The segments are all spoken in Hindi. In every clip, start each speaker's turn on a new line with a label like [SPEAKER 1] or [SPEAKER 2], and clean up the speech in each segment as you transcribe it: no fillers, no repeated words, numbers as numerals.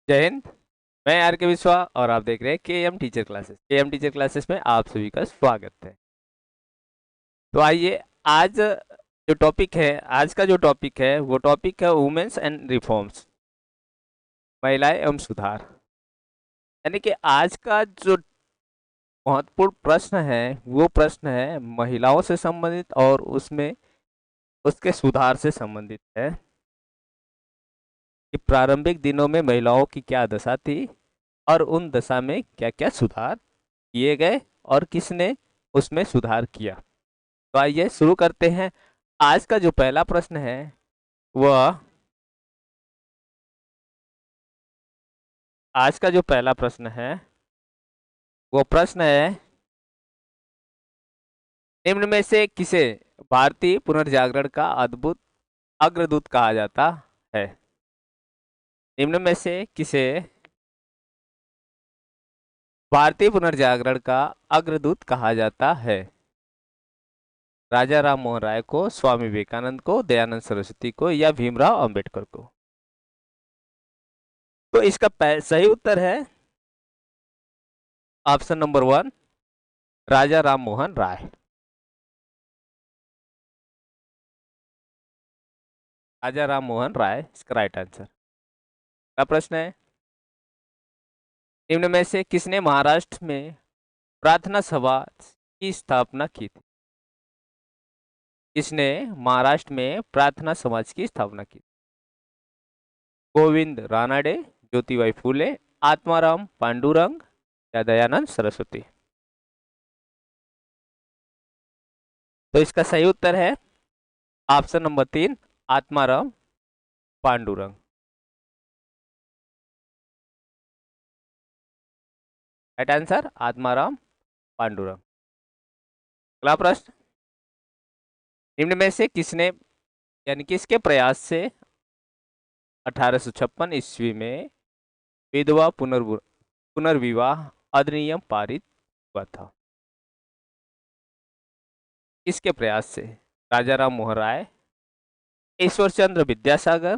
[SPEAKER 1] जय हिंद। मैं आर के विश्वा और आप देख रहे हैं के एम टीचर क्लासेस। के एम टीचर क्लासेस में आप सभी का स्वागत है। तो आइए, आज जो टॉपिक है आज का जो टॉपिक है वो टॉपिक है वुमेन्स एंड रिफॉर्म्स, महिलाएं एवं सुधार। यानी कि आज का जो महत्वपूर्ण प्रश्न है वो प्रश्न है महिलाओं से संबंधित और उसमें उसके सुधार से संबंधित है कि प्रारंभिक दिनों में महिलाओं की क्या दशा थी और उन दशा में क्या क्या सुधार किए गए और किसने उसमें सुधार किया। तो आइए शुरू करते हैं। आज का जो पहला प्रश्न है वह आज का जो पहला प्रश्न है वो प्रश्न है, निम्न में से किसे भारतीय पुनर्जागरण का अद्भुत अग्रदूत कहा जाता है। निम्न में से किसे भारतीय पुनर्जागरण का अग्रदूत कहा जाता है। राजा राम मोहन राय को, स्वामी विवेकानंद को, दयानंद सरस्वती को या भीमराव अंबेडकर को। तो इसका सही उत्तर है ऑप्शन नंबर 1, राजा राम मोहन राय। राजा राम मोहन राय इसका राइट आंसर। अगला प्रश्न है, निम्न में से किसने महाराष्ट्र में प्रार्थना सभा की स्थापना की थी। किसने महाराष्ट्र में प्रार्थना समाज की स्थापना की। गोविंद रानाडे, ज्योतिबाई फूले, आत्माराम पांडुरंग या दयानंद सरस्वती। तो इसका सही उत्तर है option number 3, Atmaram Pandurang. Right answer Atmaram Pandurang. अगला प्रश्न, निम्न में से किसने यानी किसके प्रयास से 1856 ईस्वी में विधवा पुनर्विवाह अधिनियम पारित हुआ था। किसके प्रयास से। राजा राम मोहन राय, ईश्वर चंद्र विद्यासागर,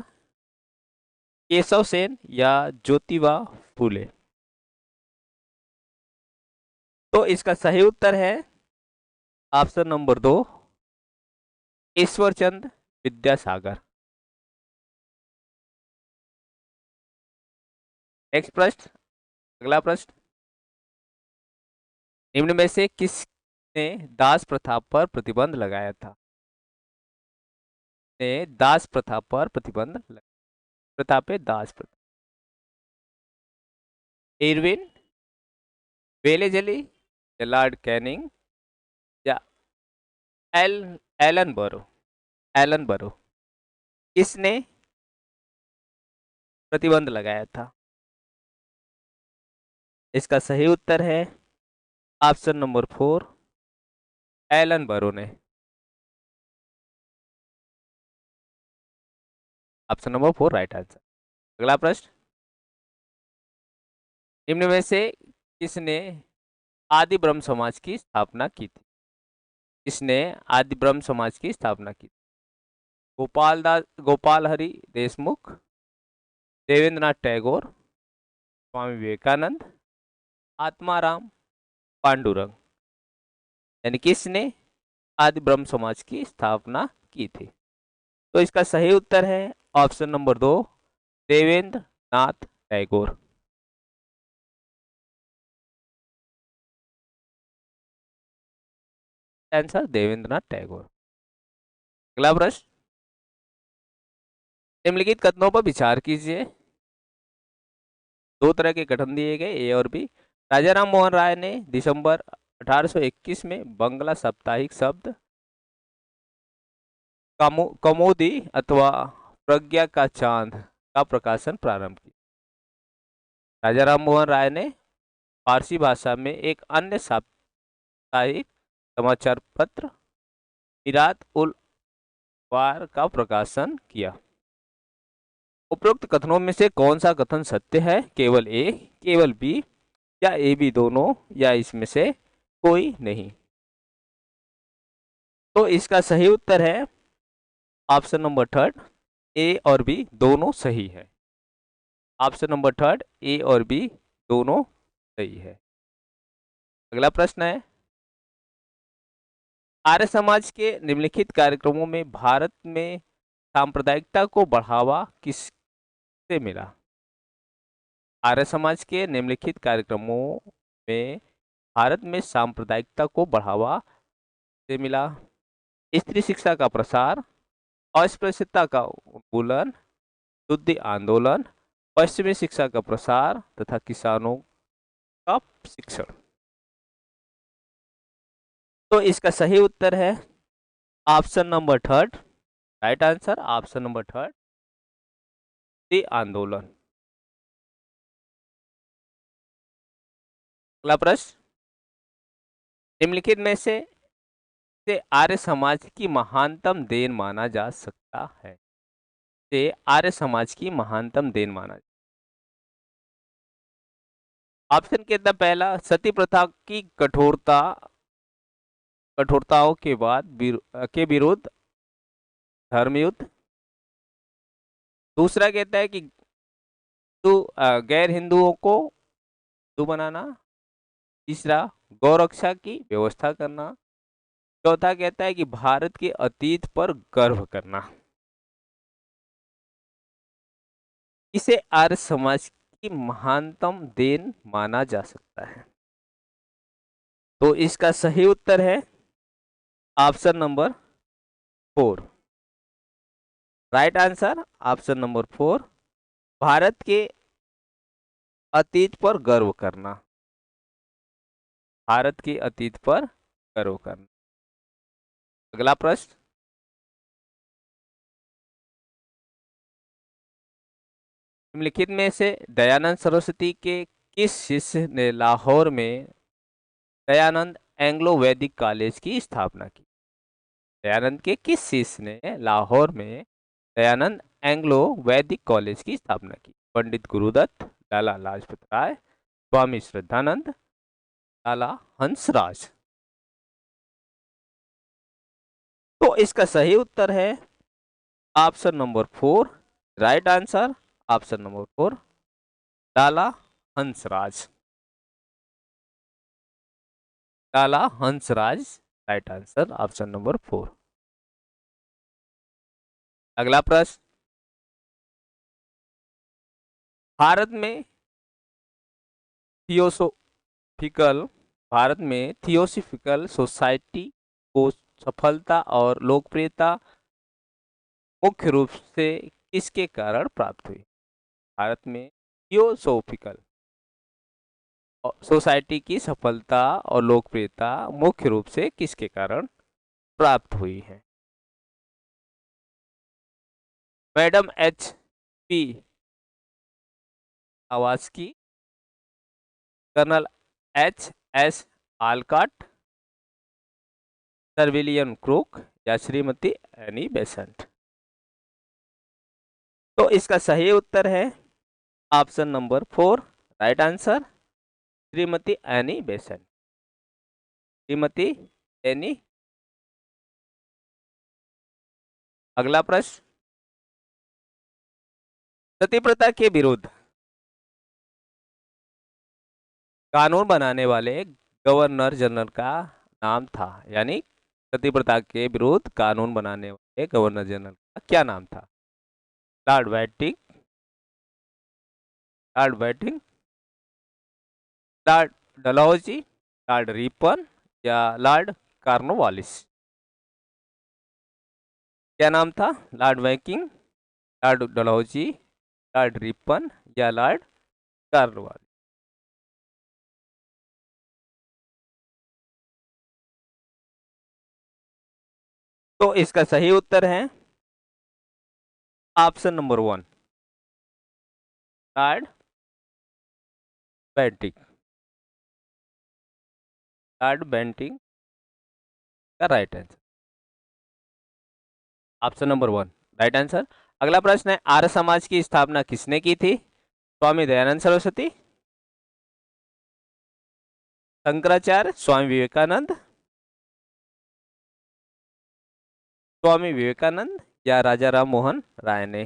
[SPEAKER 1] केशव सेन या ज्योतिबा फूले। तो इसका सही उत्तर है option number 2, Ishwar Chandra Vidyasagar. Next प्रश्न, अगला प्रश्न, निम्न में से किसने दास प्रथा पर प्रतिबंध लगाया था। ने दास प्रथा पर प्रतिबंध प्रथा पे दास प्रथा। इरविन वेलेजली या लॉर्ड कैनिंग या एल एलन बरो। एलन बरो किसने प्रतिबंध लगाया था। इसका सही उत्तर है ऑप्शन नंबर 4, एलन बरो ने। Option number 4 right answer. अगला प्रश्न, निम्न में से किसने आदि ब्रह्म समाज की स्थापना की थी। किसने आदि ब्रह्म समाज की स्थापना की थी। गोपाल हरि देशमुख, देवेंद्रनाथ टैगोर, स्वामी विवेकानंद, आत्माराम पांडुरंग। यानी किसने आदि ब्रह्म समाज की स्थापना की थी। तो इसका सही उत्तर है option number 2, Devendra Nath Tagore. Answer Devendra Nath Tagore. अगला प्रश्न, निम्नलिखित कथनों पर विचार कीजिए। दो तरह के गठन दिए गए, ए और बी। राजा राम मोहन राय ने दिसंबर 1821 में बंगला साप्ताहिक शब्द कमोदी अथवा प्रज्ञा का चांद का प्रकाशन प्रारंभ किया। राजा राम मोहन राय ने फारसी भाषा में एक अन्य साप्ताहिक समाचार पत्र मिरात उल वार का प्रकाशन किया। उपरोक्त कथनों में से कौन सा कथन सत्य है। केवल ए, केवल बी या ए बी दोनों या इसमें से कोई नहीं। तो इसका सही उत्तर है ऑप्शन नंबर 3, ए और बी दोनों सही है। ऑप्शन नंबर थर्ड ए और बी दोनों सही है। अगला प्रश्न है, आर्य समाज के निम्नलिखित कार्यक्रमों में भारत में सांप्रदायिकता को बढ़ावा किससे मिला? आर्य समाज के निम्नलिखित कार्यक्रमों में भारत में सांप्रदायिकता को बढ़ावा से मिला? स्त्री शिक्षा का प्रसार, अस्पृश्यता का उन्मूलन, शुद्धि आंदोलन, पश्चिमी शिक्षा का प्रसार तथा किसानों का शिक्षण। तो इसका सही उत्तर है option number third. Right answer option number third, शुद्धि आंदोलन। अगला प्रश्न, निम्नलिखित में से आर्य समाज की महानतम देन माना जा सकता है? से आर्य समाज की महानतम देन माना, ऑप्शन के अंदर पहला सती प्रथा की कठोरताओं के बाद के विरुद्ध धर्मयुद्ध। दूसरा कहता है कि गैर हिंदुओं को हिंदू बनाना। तीसरा गौरक्षा की व्यवस्था करना। चौथा कहता है कि भारत के अतीत पर गर्व करना। इसे आर्य समाज की महानतम देन माना जा सकता है। तो इसका सही उत्तर है option number four. Right answer option number four, Bharat के अतीत पर गर्व करना। भारत के अतीत पर गर्व करना। अगला प्रश्न, निम्नलिखित में से दयानंद सरस्वती के किस शिष्य ने लाहौर में दयानंद एंग्लो वैदिक कॉलेज की स्थापना की? दयानंद के किस शिष्य ने लाहौर में दयानंद एंग्लो वैदिक कॉलेज की स्थापना की? पंडित गुरुदत्त, लाला लाजपत राय, स्वामी श्रद्धानंद, लाला हंसराज। तो इसका सही उत्तर है option number four. Right answer option number four, Lala Hansraj. Lala Hansraj right answer option number four. अगला प्रश्न, भारत में थियोसोफिकल भारत में थियोसोफिकल सोसाइटी को सफलता और लोकप्रियता मुख्य रूप से किसके कारण प्राप्त हुई? भारत में थियोसोफिकल सोसाइटी की सफलता और लोकप्रियता मुख्य रूप से किसके कारण प्राप्त हुई है? मैडम एच पी आवास्की, colonel H S Olcott, sir William Crookes या श्रीमती एनी बेसेंट। तो इसका सही उत्तर है option number four. Right answer Shrimati Annie Besant. Shrimati Annie. अगला प्रश्न, सती प्रथा के विरुद्ध कानून बनाने वाले गवर्नर जनरल का नाम था? यानी सती प्रथा के विरुद्ध कानून बनाने वाले गवर्नर जनरल का क्या नाम था? Lord Bentinck, Lord Bentinck, Lord Dalhousie, Lord Ripon या लॉर्ड कॉर्नवालिस। क्या नाम था? Lord Bentinck, Lord Dalhousie, Lord Ripon या लॉर्ड कॉर्नवालिस। तो इसका सही उत्तर है option number one, Lord Bentinck. Lord Bentinck का right answer option number one, right answer. अगला प्रश्न है, आर्य समाज की स्थापना किसने की थी? स्वामी दयानंद सरस्वती, शंकराचार्य, स्वामी विवेकानंद, स्वामी विवेकानंद या राजा राम मोहन राय ने?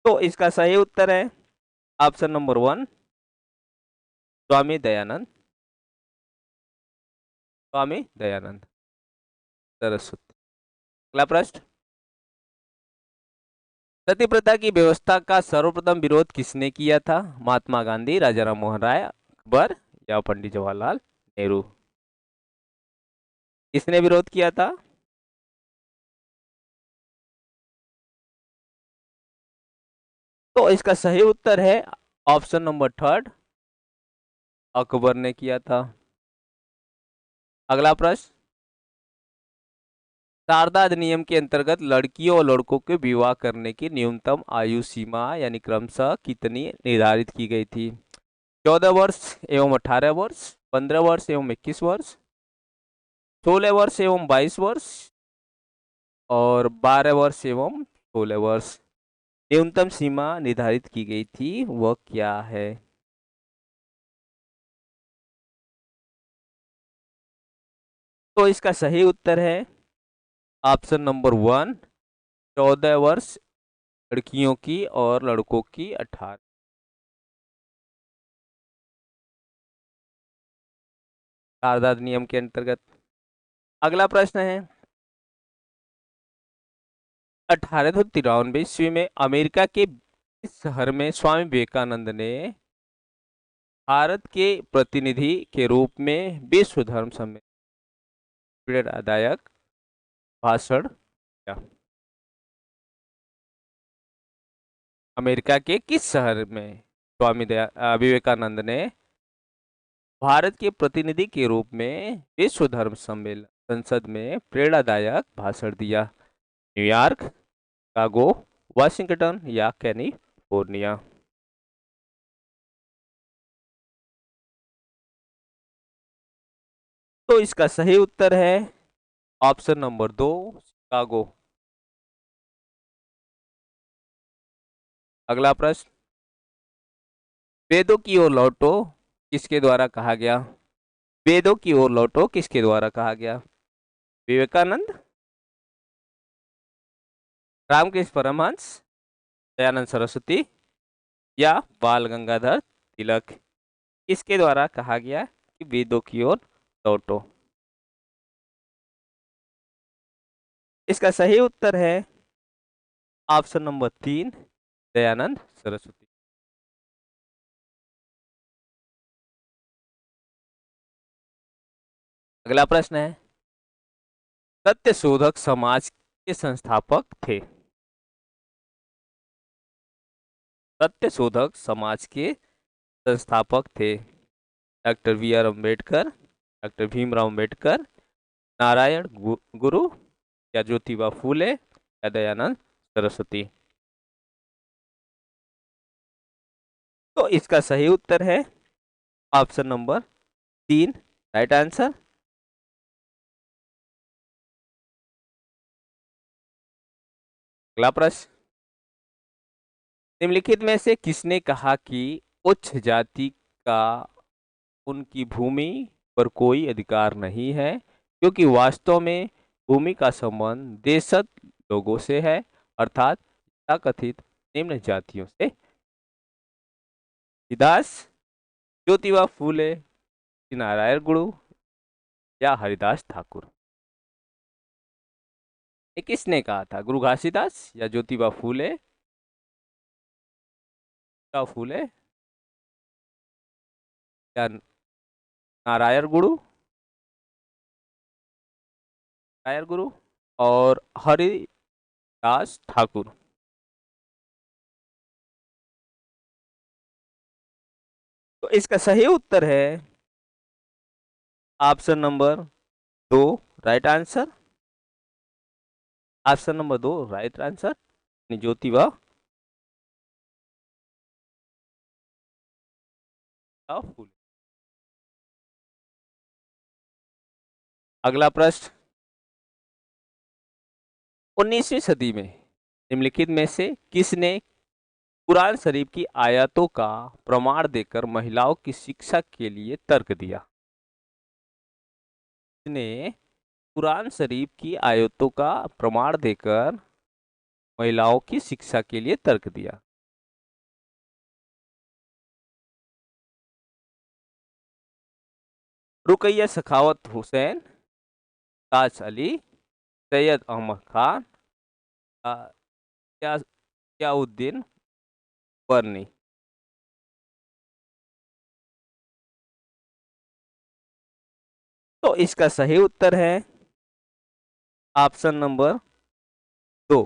[SPEAKER 1] तो इसका सही उत्तर है ऑप्शन नंबर 1 स्वामी दयानंद, स्वामी दयानंद सरस्वती। अगला प्रश्न, सती प्रथा की व्यवस्था का सर्वप्रथम विरोध किसने किया था? महात्मा गांधी, राजा राम मोहन राय, अकबर या पंडित जवाहरलाल नेहरू? किसने विरोध किया था? तो इसका सही उत्तर है ऑप्शन नंबर 3, अकबर ने किया था। अगला प्रश्न, शारदा अधिनियम के अंतर्गत लड़कियों और लड़कों के विवाह करने की न्यूनतम आयु सीमा यानी क्रमशः कितनी निर्धारित की गई थी? 14 वर्ष एवं 18 वर्ष, 15 वर्ष एवं 21 वर्ष, 16 वर्ष एवं 22 वर्ष और 12 वर्ष एवं 16 वर्ष। न्यूनतम सीमा निर्धारित की गई थी वह क्या है? तो इसका सही उत्तर है ऑप्शन नंबर 1, 14 वर्ष लड़कियों की और लड़कों की 18। शारदा अधिनियम के अंतर्गत। अगला प्रश्न है, 1893 में अमेरिका के इस शहर में स्वामी विवेकानंद ने भारत के प्रतिनिधि के रूप में विश्व धर्म सम्मेलन प्रेरणादायक भाषण दिया? अमेरिका के किस शहर में विवेकानंद ने भारत के प्रतिनिधि के रूप में विश्व धर्म सम्मेलन संसद में प्रेरणादायक भाषण दिया? न्यूयॉर्क, शिकागो, वाशिंगटन या कैलिफोर्निया? तो इसका सही उत्तर है ऑप्शन नंबर 2, शिकागो। अगला प्रश्न, वेदों की ओर लौटो किसके द्वारा कहा गया? वेदों की ओर लौटो किसके द्वारा कहा गया? विवेकानंद, रामकृष्ण परमहंस, दयानंद सरस्वती या बाल गंगाधर तिलक? इसके द्वारा कहा गया कि वेदों की ओर लौटो? इसका सही उत्तर है ऑप्शन नंबर 3, दयानंद सरस्वती। अगला प्रश्न है, सत्य शोधक समाज के संस्थापक थे? सत्य शोधक समाज के संस्थापक थे doctor B R Ambedkar, doctor Bhimrao Ambedkar, Narayana Guru या ज्योतिबा फूले या दयानंद सरस्वती? तो इसका सही उत्तर है ऑप्शन नंबर 3, राइट आंसर। अगला प्रश्न, निम्नलिखित में से किसने कहा कि उच्च जाति का उनकी भूमि पर कोई अधिकार नहीं है क्योंकि वास्तव में भूमि का संबंध देशज लोगों से है, अर्थात कथित निम्न जातियों से? दास, ज्योतिबा फूले, नारायण गुरु या हरिदास ठाकुर? ये किसने कहा था? गुरु घासीदास या ज्योतिबा फूले या फूले या नारायण गुरु, नारायण गुरु और हरिदास ठाकुर? तो इसका सही उत्तर है option number 2, right answer. Option number 2 right answer, Jyotiba Phule. अगला प्रश्न, 19वीं सदी में निम्नलिखित में से किसने कुरान शरीफ की आयतों का प्रमाण देकर महिलाओं की शिक्षा के लिए तर्क दिया? ने कुरान शरीफ की आयतों का प्रमाण देकर महिलाओं की शिक्षा के लिए तर्क दिया? रुकैया सखावत हुसैन, ताज अली, सैयद अहमद खान, क्या क्याउद्दीन बर्नी। तो इसका सही उत्तर है ऑप्शन नंबर 2।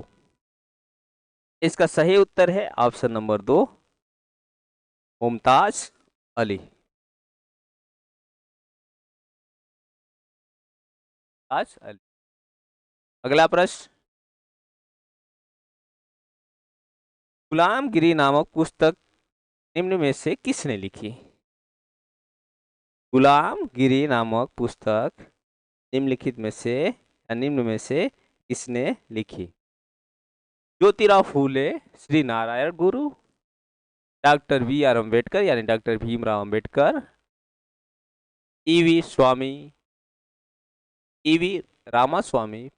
[SPEAKER 1] इसका सही उत्तर है ऑप्शन नंबर 2, मुमताज अली। ताज अली। अगला प्रश्न, गुलामगिरी नामक पुस्तक निम्न में से किसने लिखी? गुलामगिरी नामक पुस्तक निम्नलिखित में से या निम्न में से किसने लिखी? ज्योतिराव फूले, श्री नारायण गुरु, डॉक्टर बी आर अम्बेडकर यानी doctor Bhimrao Ambedkar, EV Swami, EV Ramaswami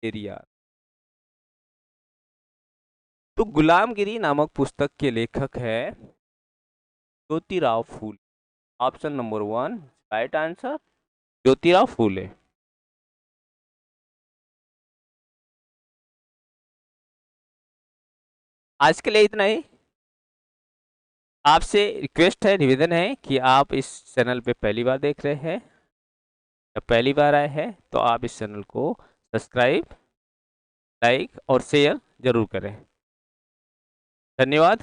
[SPEAKER 1] Periyar. तो गुलामगिरी नामक पुस्तक के लेखक है Jyotirao Phule. Option number 1 right answer, Jyotirao Phule. आज के लिए इतना ही। आपसे रिक्वेस्ट है, निवेदन है कि आप इस चैनल पे पहली बार देख रहे हैं या पहली बार आए हैं तो आप इस चैनल को सब्सक्राइब, लाइक और शेयर जरूर करें। धन्यवाद।